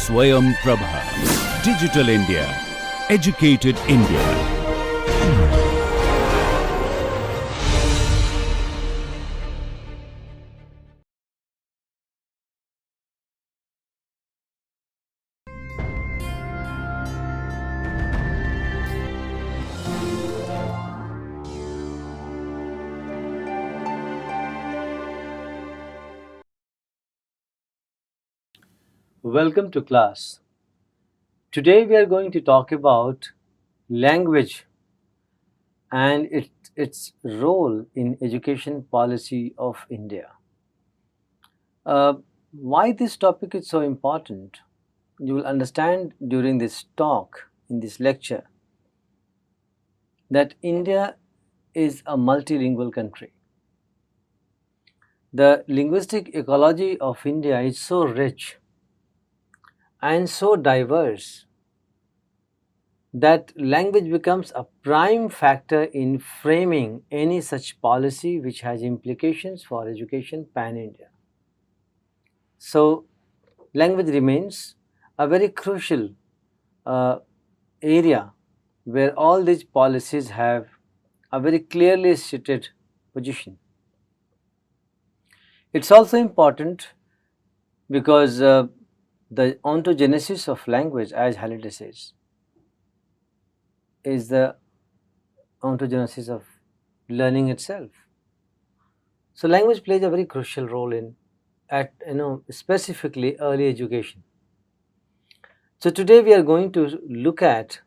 Swayam Prabha. Digital India. Educated India. Welcome to class. Today we are going to talk about language and its role in education policy of India. Why this topic is so important? You will understand during this talk, in this lecture, that India is a multilingual country. The linguistic ecology of India is so rich and so diverse that language becomes a prime factor in framing any such policy which has implications for education pan-India. So, language remains a very crucial area where all these policies have a very clearly stated position. It's also important because the ontogenesis of language, as Halliday says, is the ontogenesis of learning itself. So language plays a very crucial role in specifically early education. So today we are going to look at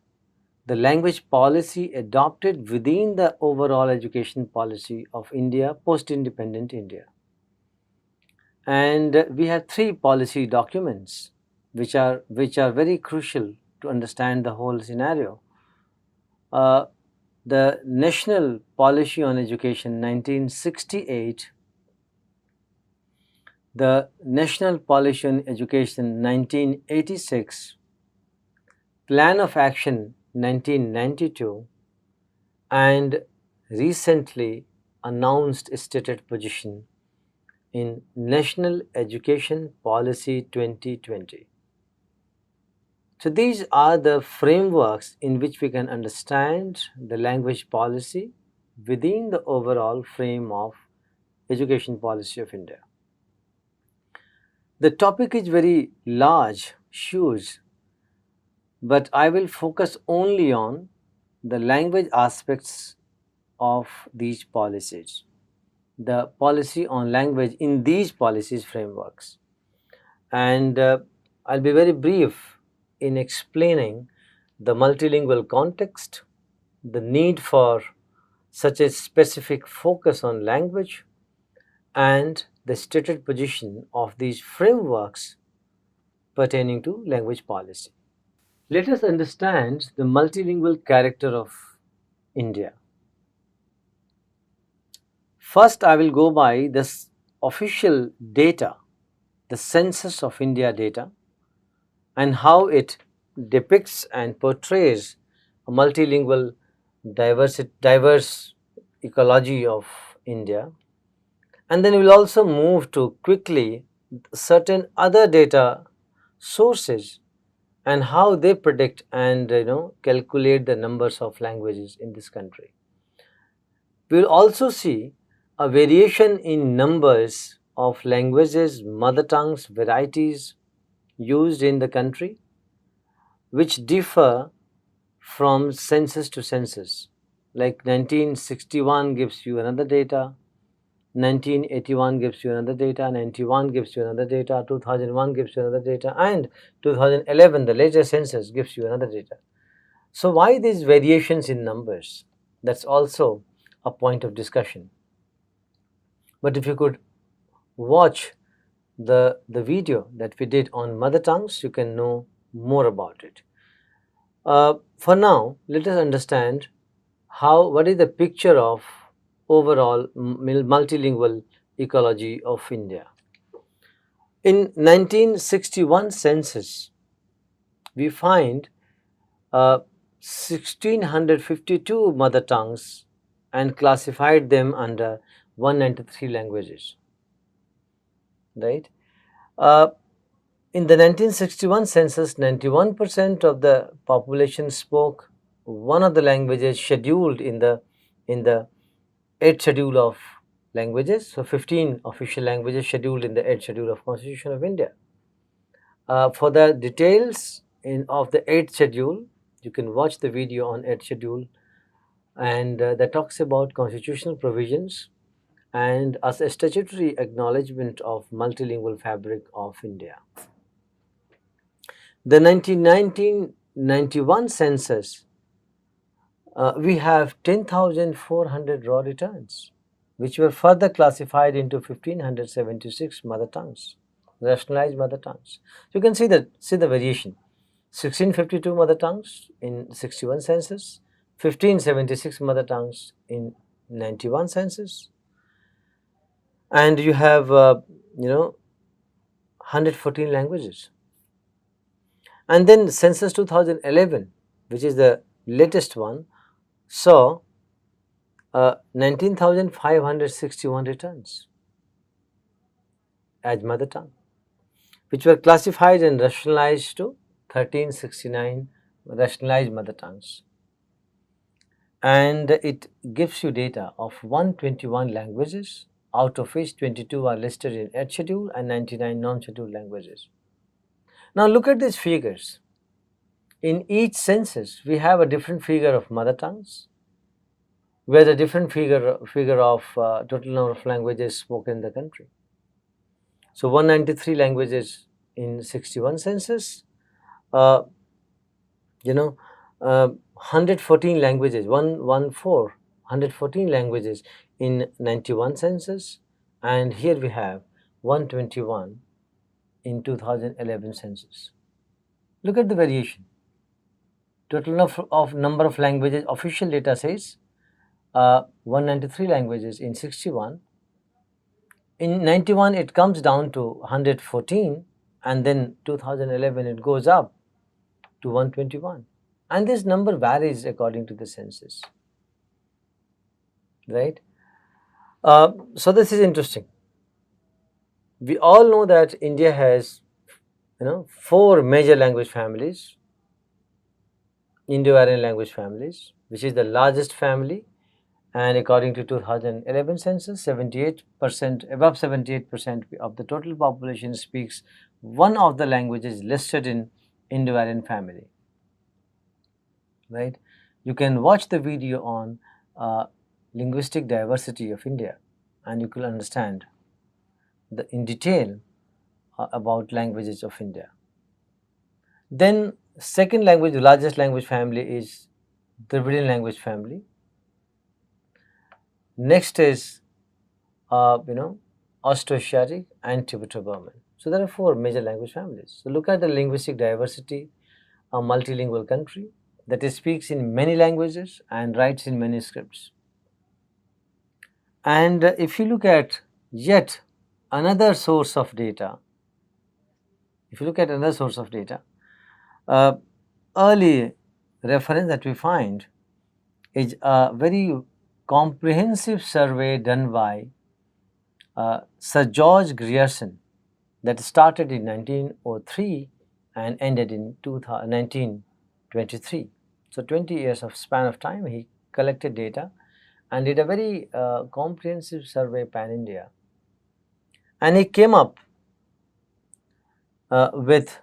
the language policy adopted within the overall education policy of India, post-independent India. And we have three policy documents which are very crucial to understand the whole scenario. The National Policy on Education 1968, the National Policy on Education 1986, Plan of Action 1992, and recently announced stated position in National Education Policy 2020. So these are the frameworks in which we can understand the language policy within the overall frame of education policy of India. The topic is very large, huge, but I will focus only on the language aspects of these policies, the policy on language in these policies frameworks. And I'll be very brief in explaining the multilingual context, the need for such a specific focus on language, and the stated position of these frameworks pertaining to language policy. Let us understand the multilingual character of India. First, I will go by the official data, the Census of India data, and how it depicts and portrays a multilingual diverse ecology of India. And then we will also move to quickly certain other data sources and how they predict and calculate the numbers of languages in this country. We will also see a variation in numbers of languages, mother tongues, varieties used in the country, which differ from census to census. Like 1961 gives you another data, 1981 gives you another data, 91 gives you another data, 2001 gives you another data, and 2011, the latest census, gives you another data. So why these variations in numbers? That's also a point of discussion. But if you could watch the video that we did on mother tongues, you can know more about it. For now, let us understand what is the picture of overall multilingual ecology of India. In 1961 census, we find 1652 mother tongues and classified them under 193 languages, right? In the 1961 census, 91% of the population spoke one of the languages scheduled in the 8th schedule of languages. So 15 official languages scheduled in the 8th schedule of Constitution of India. For the details of the 8th schedule, you can watch the video on 8th schedule, and that talks about constitutional provisions and as a statutory acknowledgement of multilingual fabric of India. The 1991 census, we have 10,400 raw returns, which were further classified into 1,576 mother tongues, rationalized mother tongues. So you can see the variation. 1652 mother tongues in 61 census, 1576 mother tongues in 91 census, and you have 114 languages. And then census 2011, which is the latest one, saw 19,561 returns as mother tongue, which were classified and rationalized to 1369 rationalized mother tongues. And it gives you data of 121 languages, out of which 22 are listed in 8th schedule and 99 non-scheduled languages. Now look at these figures. In each census, we have a different figure of mother tongues, where a different figure of total number of languages spoken in the country. So 193 languages in 61 census, 114 languages, 114 languages in 91 census, and here we have 121 in 2011 census. Look at the variation. Total of number of languages, official data says 193 languages in 61. In 91 it comes down to 114, and then 2011 it goes up to 121, and this number varies according to the census, right? So this is interesting. We all know that India has 4 major language families, Indo-Aryan language families, which is the largest family, and according to 2011 census, 78%, above 78% of the total population speaks one of the languages listed in Indo-Aryan family, right? You can watch the video on linguistic diversity of India, and you will understand in detail about languages of India. Then second language, the largest language family is Dravidian language family. Next is Austroasiatic and Tibeto-Burman. So there are 4 major language families. So look at the linguistic diversity, a multilingual country that speaks in many languages and writes in many scripts. And if you look at yet another source of data, early reference that we find is a very comprehensive survey done by Sir George Grierson that started in 1903 and ended in 1923. So 20 years of span of time he collected data and did a very comprehensive survey pan-India, and he came up with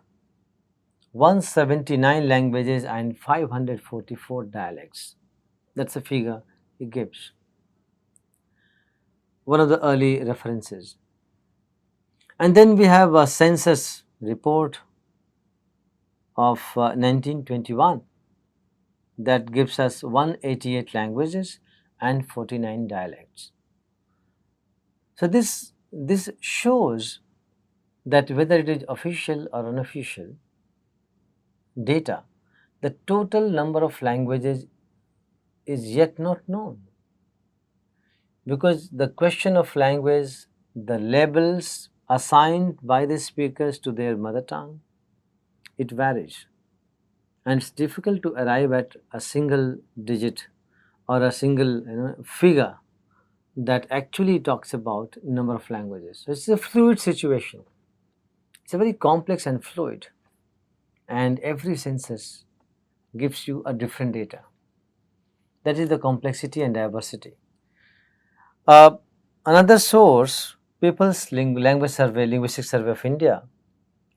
179 languages and 544 dialects. That's the figure he gives. One of the early references. And then we have a census report of 1921 that gives us 188 languages and 49 dialects. So this shows that whether it is official or unofficial data, the total number of languages is yet not known, because the question of language, the labels assigned by the speakers to their mother tongue, it varies, and it's difficult to arrive at a single digit or a single figure that actually talks about number of languages. So it's a fluid situation. It's a very complex and fluid, and every census gives you a different data. That is the complexity and diversity. Uh, Another source, People's Language Survey, Linguistic Survey of India,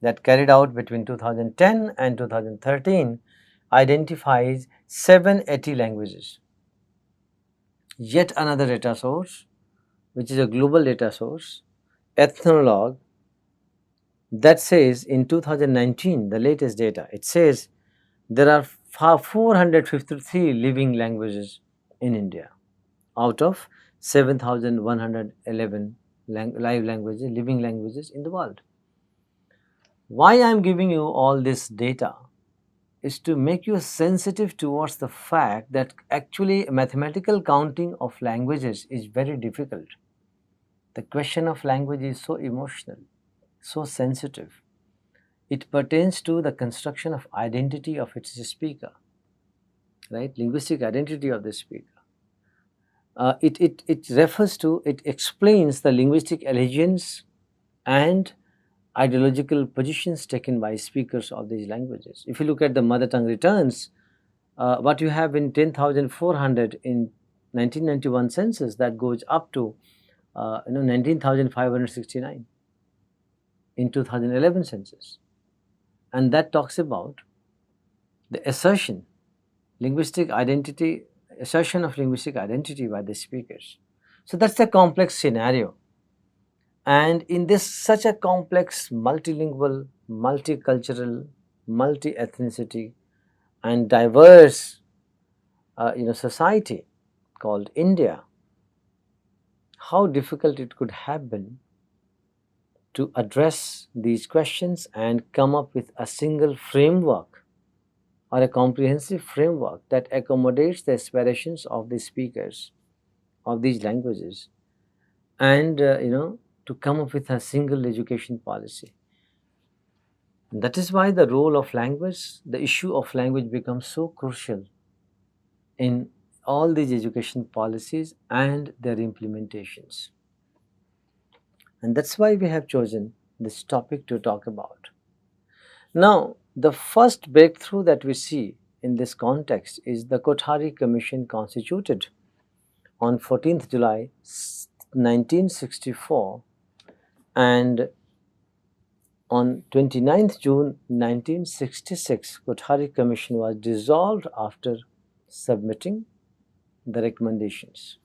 that carried out between 2010 and 2013, identifies 780 languages. Yet another data source, which is a global data source, Ethnologue, that says in 2019, the latest data, it says there are 453 living languages in India out of 7,111 live languages, living languages in the world. Why I am giving you all this data is to make you sensitive towards the fact that actually mathematical counting of languages is very difficult. The question of language is so emotional, so sensitive. It pertains to the construction of identity of its speaker, right? Linguistic identity of the speaker. It refers to, it explains the linguistic allegiance and ideological positions taken by speakers of these languages. If you look at the mother tongue returns, what you have in 10,400 in 1991 census, that goes up to 19,569 in 2011 census, and that talks about the assertion of linguistic identity by the speakers. So that's the complex scenario. And in this such a complex, multilingual, multicultural, multi-ethnicity and diverse society called India, how difficult it could have been to address these questions and come up with a single framework or a comprehensive framework that accommodates the aspirations of the speakers of these languages, and to come up with a single education policy. And that is why the role of language, the issue of language becomes so crucial in all these education policies and their implementations. And that's why we have chosen this topic to talk about. Now, the first breakthrough that we see in this context is the Kothari Commission, constituted on 14th July 1964, and on 29th June 1966, Kothari Commission was dissolved after submitting the recommendations.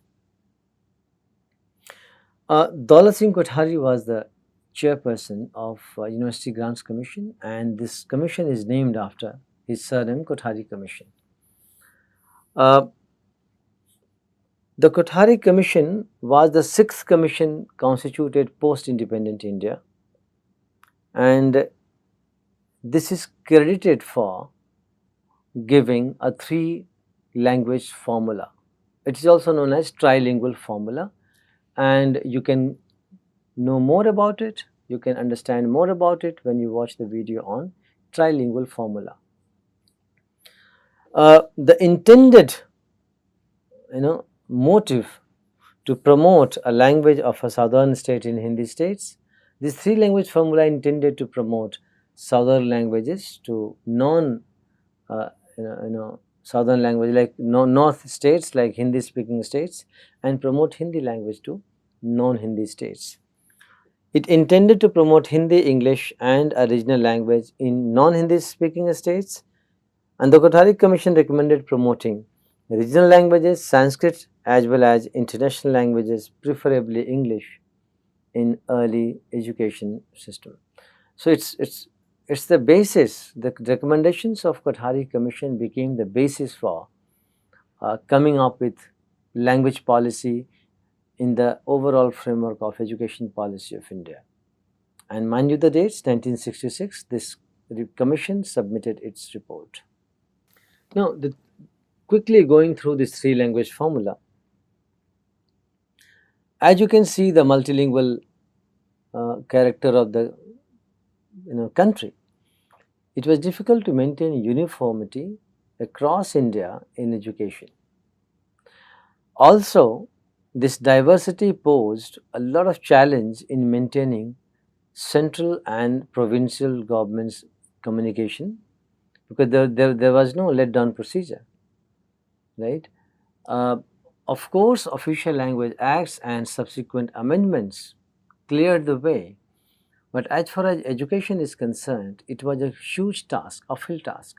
Daulat Singh Kothari was the chairperson of University Grants Commission, and this commission is named after his surname, Kothari Commission. The Kothari Commission was the sixth commission constituted post-independent India, and this is credited for giving a three-language formula. It is also known as trilingual formula, and you can know more about it, you can understand more about it when you watch the video on trilingual formula. The intended motive to promote a language of a southern state in Hindi states, this three language formula intended to promote southern languages to southern language like north states like Hindi speaking states, and promote Hindi language to non-Hindi states. It intended to promote Hindi, English and a regional language in non-Hindi speaking states, and the Kothari Commission recommended promoting regional languages, Sanskrit as well as international languages, preferably English, in early education system. So it's the basis. The recommendations of Kothari Commission became the basis for coming up with language policy in the overall framework of education policy of India. And mind you the dates, 1966, this commission submitted its report. Now, quickly going through this three language formula, as you can see the multilingual character of the country, it was difficult to maintain uniformity across India in education. Also, this diversity posed a lot of challenge in maintaining central and provincial governments' communication, because there was no let down procedure, right? Uh, of course, official language acts and subsequent amendments cleared the way, but as far as education is concerned, it was a huge task, uphill task.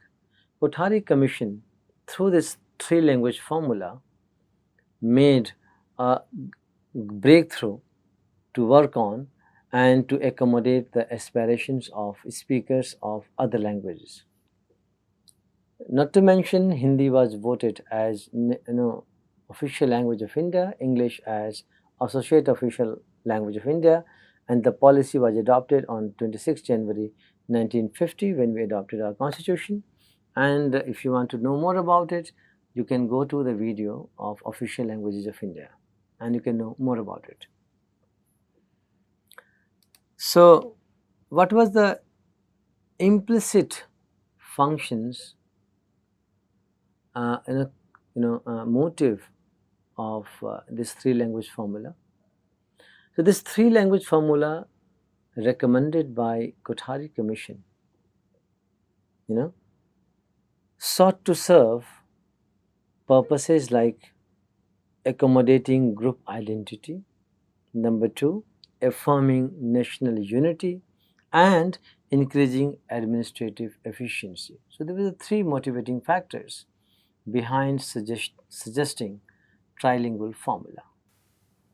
Kothari Commission, through this three language formula, made a breakthrough to work on and to accommodate the aspirations of speakers of other languages. Not to mention, Hindi was voted as official language of India, English as associate official language of India, and the policy was adopted on 26 January 1950 when we adopted our constitution. And if you want to know more about it, you can go to the video of official languages of India and you can know more about it. So, what was the implicit functions motive of this three language formula? So, this three language formula recommended by Kothari Commission, sought to serve purposes like accommodating group identity, number two, affirming national unity, and increasing administrative efficiency. So, there were the three motivating factors behind suggesting trilingual formula.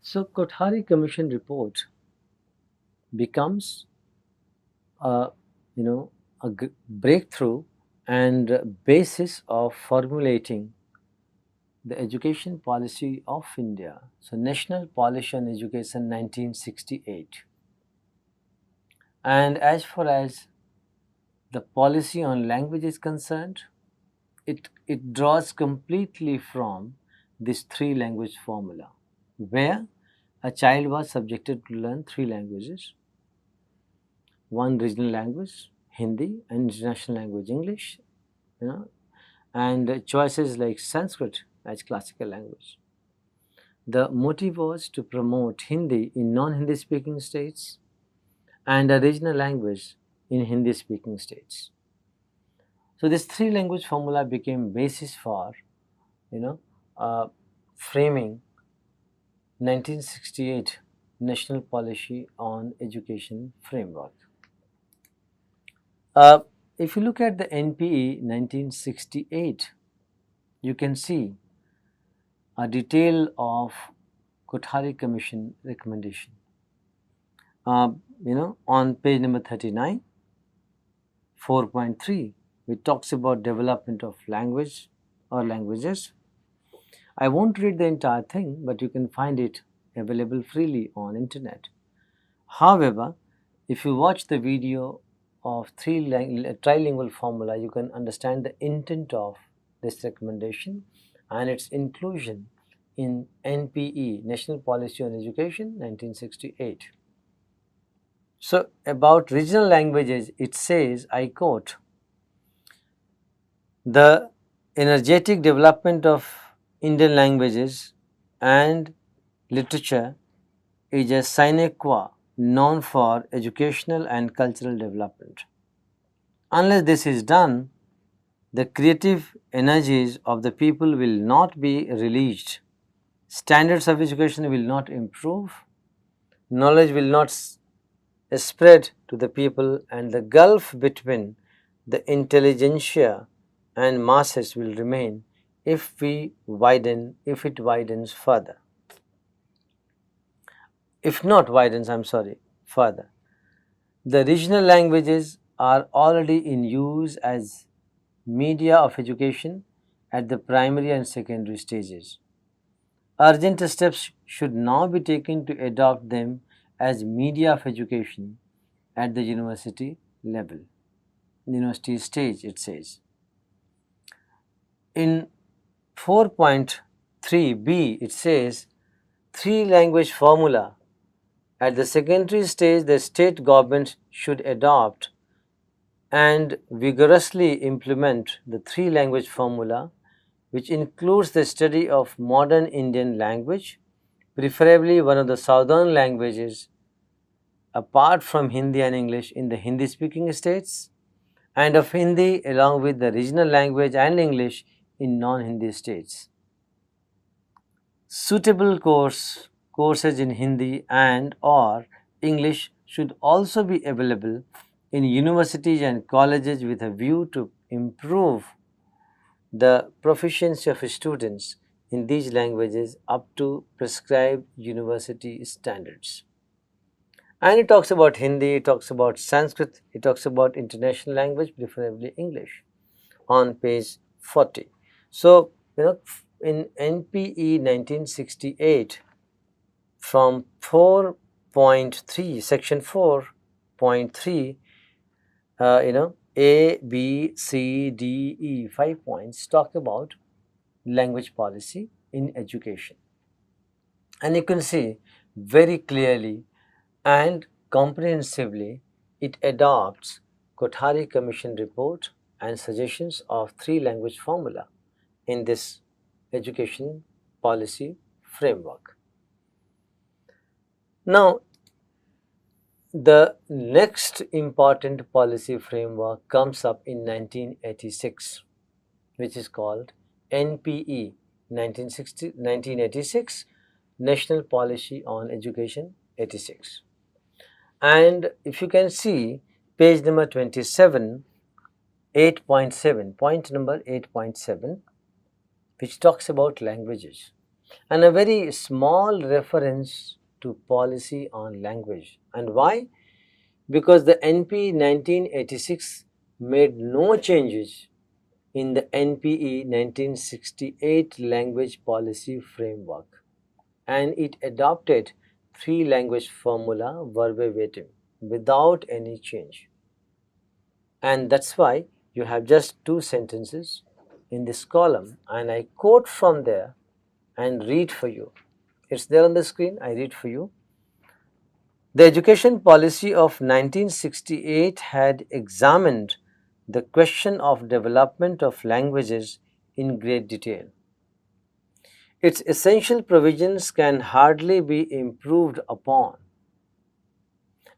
So, Kothari Commission report becomes a breakthrough and basis of formulating the education policy of India. So, National Policy on Education 1968. And as far as the policy on language is concerned, it draws completely from this three language formula, where a child was subjected to learn three languages: one regional language, Hindi, and international language, English, and choices like Sanskrit as classical language. The motive was to promote Hindi in non-Hindi speaking states and a regional language in Hindi speaking states. So this three language formula became basis for framing 1968 National Policy on Education framework. If you look at the NPE 1968, you can see a detail of Kothari Commission recommendation. On page number 39, 4.3, which talks about development of language or languages. I won't read the entire thing, but you can find it available freely on internet. However, if you watch the video of trilingual formula, you can understand the intent of this recommendation and its inclusion in NPE, National Policy on Education 1968. So, about regional languages, it says, I quote, "The energetic development of Indian languages and literature is a sine qua non for educational and cultural development. Unless this is done, the creative energies of the people will not be released, standards of education will not improve, knowledge will not spread to the people, and the gulf between the intelligentsia and masses will remain if it widens further. If not widens, further. The regional languages are already in use as media of education at the primary and secondary stages. Urgent steps should now be taken to adopt them as media of education at the university level, university stage, it says. In 4.3b, it says, three language formula. At the secondary stage, the state government should adopt and vigorously implement the three language formula, which includes the study of modern Indian language, preferably one of the southern languages, apart from Hindi and English in the Hindi speaking states, and of Hindi along with the regional language and English in non-Hindi states. Suitable courses in Hindi and or English should also be available in universities and colleges with a view to improve the proficiency of students in these languages up to prescribed university standards. And it talks about Hindi, it talks about Sanskrit, it talks about international language, preferably English, on page 40. So, in NPE 1968, from 4.3, section 4.3, A, B, C, D, E, 5 points talk about language policy in education. And you can see very clearly and comprehensively it adopts Kothari Commission report and suggestions of three-language formula in this education policy framework. Now, the next important policy framework comes up in 1986, which is called NPE 1986, National Policy on Education 86. And if you can see page number 27, 8.7, point number 8.7, which talks about languages, and a very small reference to policy on language. And why? Because the NPE 1986 made no changes in the NPE 1968 language policy framework, and it adopted three-language formula verbatim without any change. And that's why you have just two sentences in this column, and I quote from there and read for you. It's there on the screen, I read for you. The education policy of 1968 had examined the question of development of languages in great detail. Its essential provisions can hardly be improved upon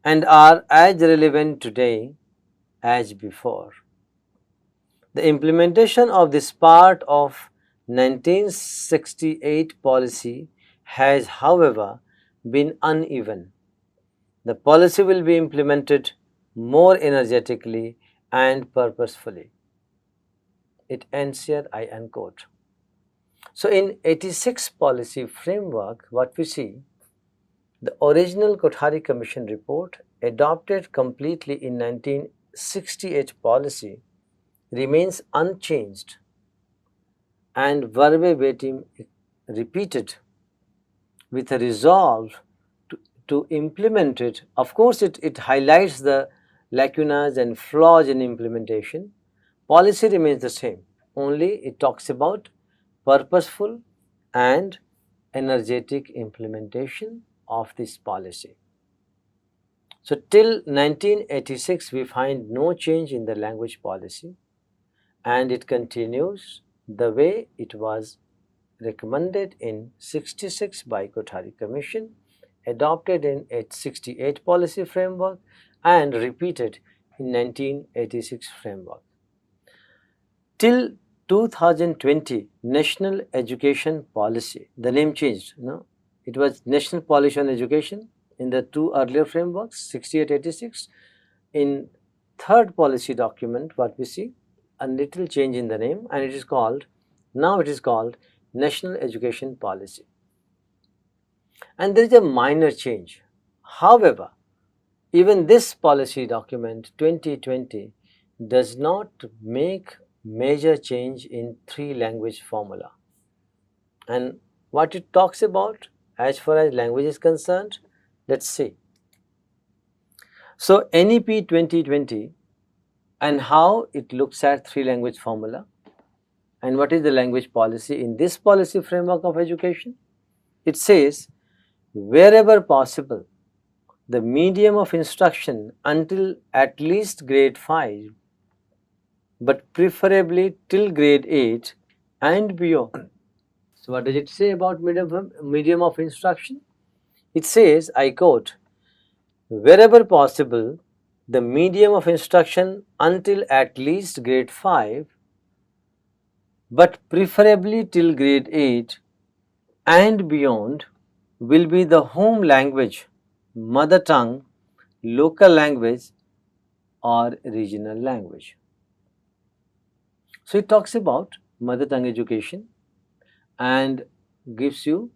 and are as relevant today as before. The implementation of this part of 1968 policy has, however, been uneven. The policy will be implemented more energetically and purposefully. It ends here, I unquote. So, in 86 policy framework, what we see, the original Kothari Commission report adopted completely in 1968 policy remains unchanged and verbatim repeated with a resolve to implement it. Of course, it highlights the lacunas and flaws in implementation. Policy remains the same, only it talks about purposeful and energetic implementation of this policy. So, till 1986, we find no change in the language policy, and it continues the way it was recommended in 66 by Kothari Commission, adopted in 68 policy framework, and repeated in 1986 framework. Till 2020 National Education Policy, the name changed, it was National Policy on Education in the two earlier frameworks, 68-86. In third policy document, what we see, a little change in the name, and it is called National Education Policy. And there is a minor change. However, even this policy document 2020 does not make major change in three-language formula. And what it talks about as far as language is concerned, let's see. So, NEP 2020 and how it looks at three-language formula and what is the language policy in this policy framework of education. It says, wherever possible, the medium of instruction until at least grade 5, but preferably till grade 8 and beyond. So, what does it say about medium of instruction? It says, I quote, wherever possible, the medium of instruction until at least grade 5, but preferably till grade 8 and beyond, will be the home language, mother tongue, local language, or regional language. So it talks about mother tongue education and gives you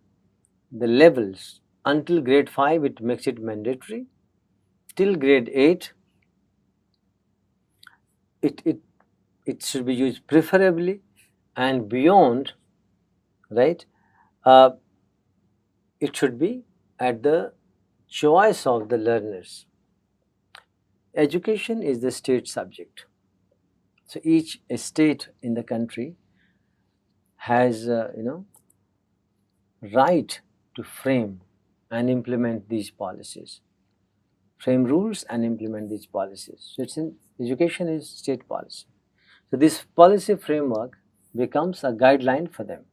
the levels. Until grade 5 it makes it mandatory, till grade 8 it should be used preferably, and beyond, right, uh, it should be at the choice of the learners. Education is the state subject. So each state in the country has right to frame and implement these policies, frame rules and implement these policies. So it's in education is state policy. So this policy framework becomes a guideline for them.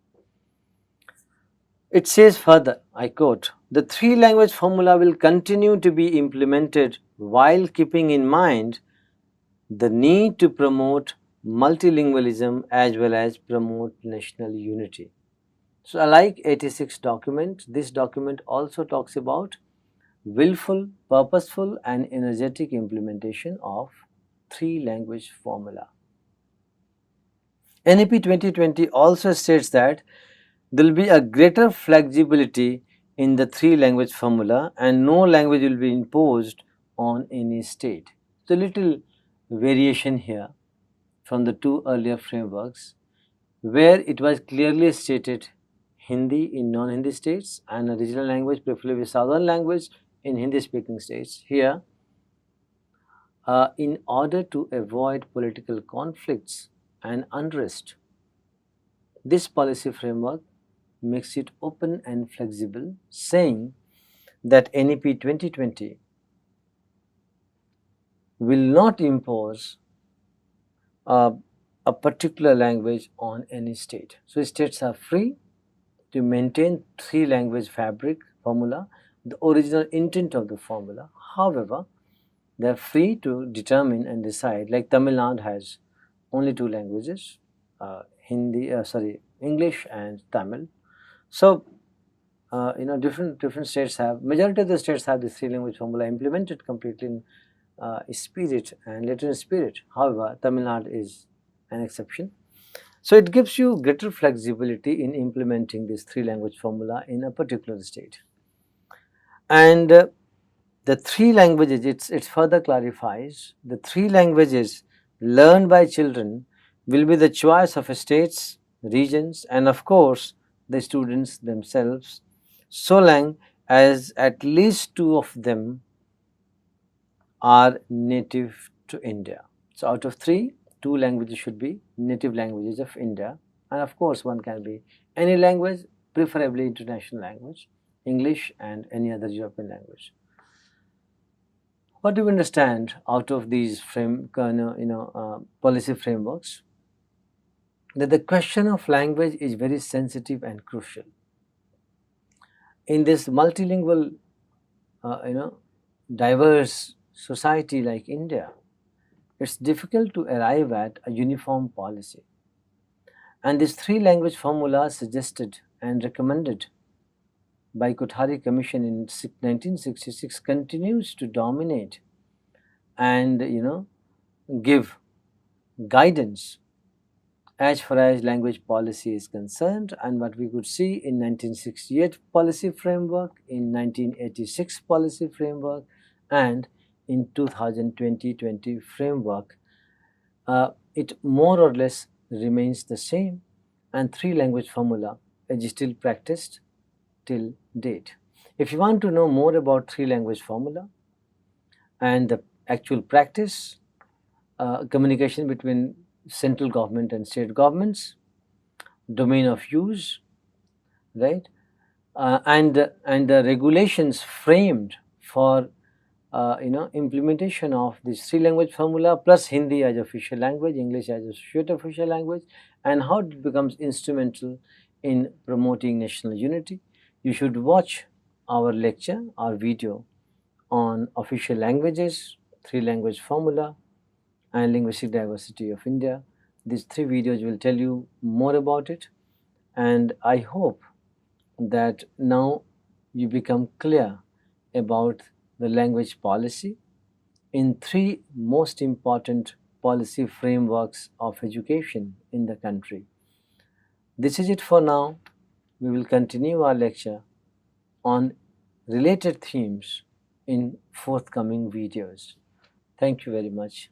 It says further, I quote, the three language formula will continue to be implemented while keeping in mind the need to promote multilingualism as well as promote national unity. So like 86 document, this document also talks about willful, purposeful and energetic implementation of three language formula. NEP 2020 also states that there will be a greater flexibility in the three language formula and no language will be imposed on any state. So little variation here from the two earlier frameworks, where it was clearly stated Hindi in non-Hindi states and a regional language, preferably southern language, in Hindi speaking states. Here, in order to avoid political conflicts and unrest, this policy framework makes it open and flexible, saying that NEP 2020 will not impose a particular language on any state. So states are free to maintain three language fabric formula, the original intent of the formula. However, they are free to determine and decide, like Tamil Nadu has only two languages, English and Tamil. So, different states have, majority of the states have the three language formula implemented completely in spirit and literal spirit. However, Tamil Nadu is an exception. So it gives you greater flexibility in implementing this three language formula in a particular state. And the three languages, it further clarifies, the three languages learned by children will be the choice of states, regions and of course the students themselves, so long as at least two of them are native to India. So out of three, two languages should be native languages of India, and of course one can be any language, preferably international language, English and any other European language. What do we understand out of these policy frameworks? That the question of language is very sensitive and crucial. In this multilingual, diverse society like India, it's difficult to arrive at a uniform policy. And this three language formula suggested and recommended by Kothari Commission in 1966 continues to dominate and give guidance as far as language policy is concerned. And what we could see in 1968 policy framework, in 1986 policy framework and in 2020 framework, it more or less remains the same, and three language formula is still practiced till date. If you want to know more about three language formula and the actual practice, communication between central government and state governments, domain of use, right, and the regulations framed for implementation of this three language formula plus Hindi as official language, English as associate official language, and how it becomes instrumental in promoting national unity. You should watch our lecture, our video on official languages, three language formula, and linguistic diversity of India. These three videos will tell you more about it, and I hope that now you become clear about the language policy in three most important policy frameworks of education in the country. This is it for now. We will continue our lecture on related themes in forthcoming videos. Thank you very much.